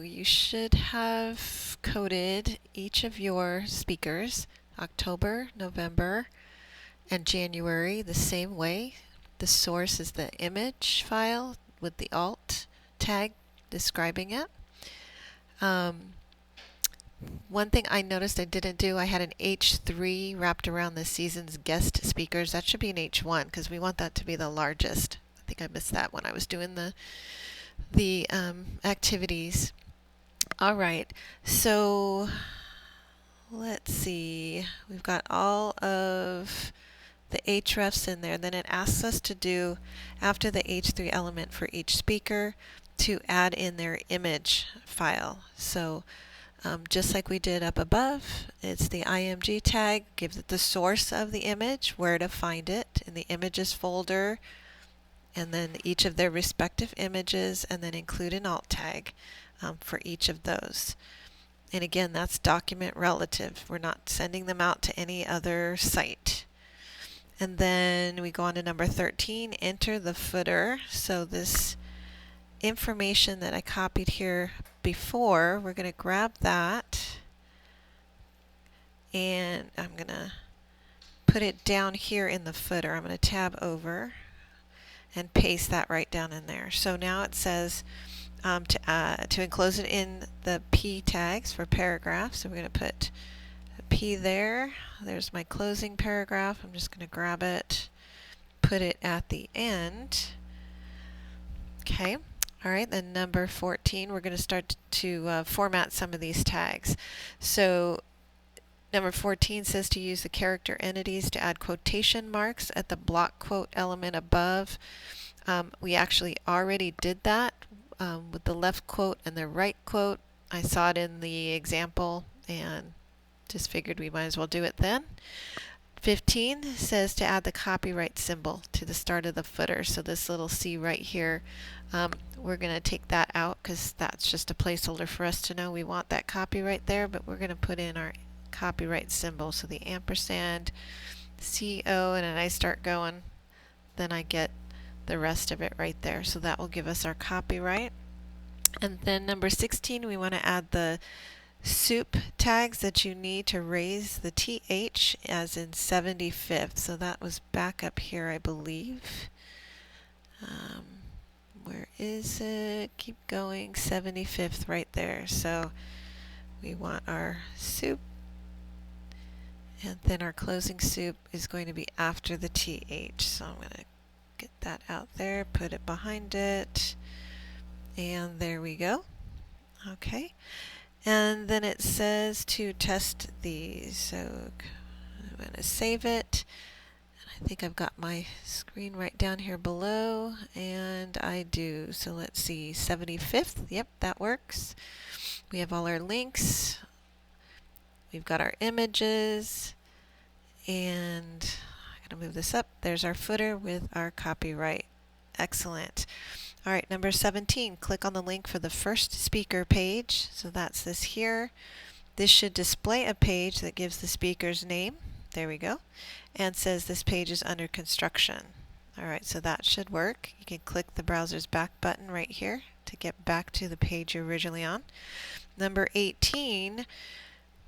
You should have coded each of your speakers, October, November, and January, the same way. The source is the image file with the alt tag describing it. One thing I noticed I didn't do, I had an H3 wrapped around the season's guest speakers. That should be an H1 because we want that to be the largest. I think I missed that when I was doing the activities. All right, so let's see. We've got all of the hrefs in there. Then it asks us to do, after the H3 element for each speaker, to add in their image file. So just like we did up above, it's the img tag, gives it the source of the image, where to find it in the images folder, and then each of their respective images, and then include an alt tag for each of those. And again, that's document relative. We're not sending them out to any other site. And then we go on to number 13, enter the footer. So this information that I copied here before, we're going to grab that and I'm going to put it down here in the footer. I'm going to tab over and paste that right down in there. So now it says to enclose it in the P tags for paragraphs. So we're going to put a P there. There's my closing paragraph. I'm just going to grab it, put it at the end. Okay. All right, then number 14, we're going to start to format some of these tags. So number 14 says to use the character entities to add quotation marks at the block quote element above. We actually already did that with the left quote and the right quote. I saw it in the example and just figured we might as well do it then. 15 says to add the copyright symbol to the start of the footer. So this little C right here, we're going to take that out because that's just a placeholder for us to know we want that copyright there, but we're going to put in our copyright symbol. So the ampersand, CO, and then I start going, then I get the rest of it right there. So that will give us our copyright. And then number 16, we want to add the soup tags that you need to raise the TH as in 75th. So that was back up here, I believe. Where is it? Keep going. 75th right there. So we want our soup. And then our closing soup is going to be after the TH. So I'm going to get that out there, put it behind it. And there we go. Okay. And then it says to test these. So I'm going to save it. And I think I've got my screen right down here below. And I do. So let's see. 75th. Yep, that works. We have all our links. We've got our images. And I'm going to move this up. There's our footer with our copyright. Excellent. All right, number 17, click on the link for the first speaker page. So that's this here. This should display a page that gives the speaker's name. There we go. And says this page is under construction. All right, so that should work. You can click the browser's back button right here to get back to the page you're originally on. Number 18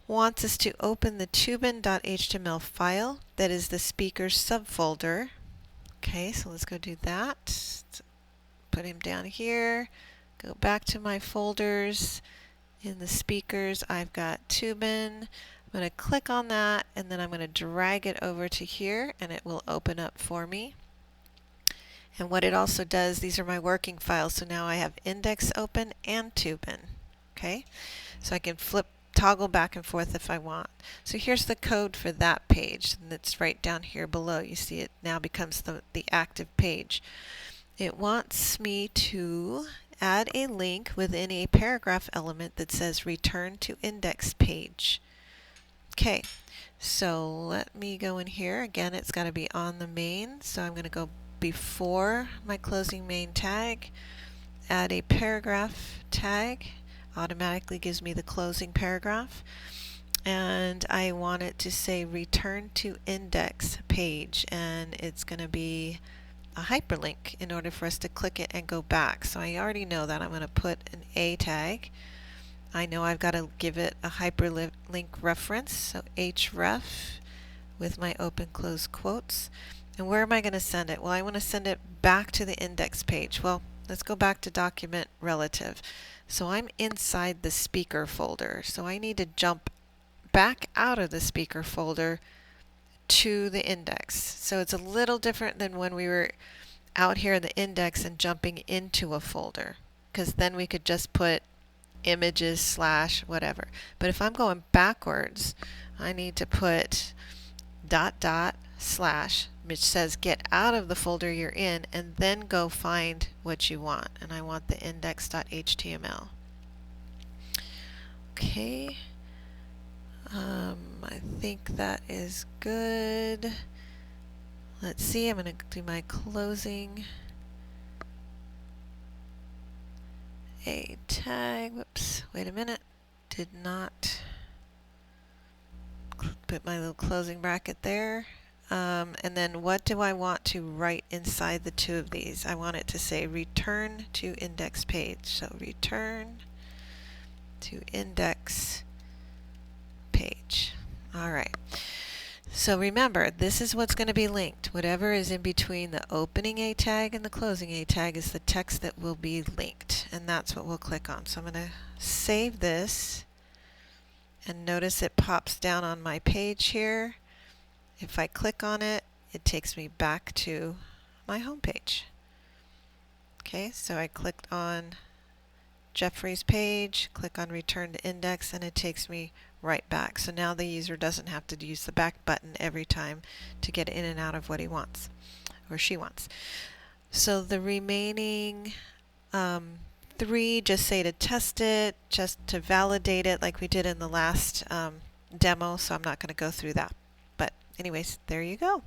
wants us to open the tubin.html file that is the speaker's subfolder. Okay, so let's go do that. Put him down here, go back to my folders. In the speakers, I've got Tubin. I'm going to click on that, and then I'm going to drag it over to here, and it will open up for me. And what it also does, these are my working files, so now I have index open and Tubin. Okay, so I can toggle back and forth if I want. So here's the code for that page, and it's right down here below. You see it now becomes the active page. It wants me to add a link within a paragraph element that says return to index page. Okay, so let me go in here. Again, it's got to be on the main, so I'm going to go before my closing main tag, add a paragraph tag, automatically gives me the closing paragraph, and I want it to say return to index page, and it's going to be a hyperlink in order for us to click it and go back. So I already know that. I'm going to put an A tag, I know I've got to give it a hyperlink reference, so href with my open close quotes. And where am I going to send it? Well, I want to send it back to the index page. Well, let's go back to document relative. So I'm inside the speaker folder, so I need to jump back out of the speaker folder to the index. So it's a little different than when we were out here in the index and jumping into a folder, because then we could just put images slash whatever. But if I'm going backwards, I need to put dot dot slash, which says get out of the folder you're in, and then go find what you want. And I want the index.html. Okay. I think that is good. Let's see, I'm going to do my closing. A tag, whoops, wait a minute, did not put my little closing bracket there. And then what do I want to write inside the two of these? I want it to say return to index page. So return to index page. All right. So remember, this is what's going to be linked. Whatever is in between the opening A tag and the closing A tag is the text that will be linked. And that's what we'll click on. So I'm going to save this. And notice it pops down on my page here. If I click on it, it takes me back to my home page. Okay, so I clicked on Jeffrey's page, click on return to index, and it takes me right back. So now the user doesn't have to use the back button every time to get in and out of what he wants or she wants. So the remaining 3, just say to test it, just to validate it like we did in the last demo, so I'm not going to go through that. But anyways, there you go.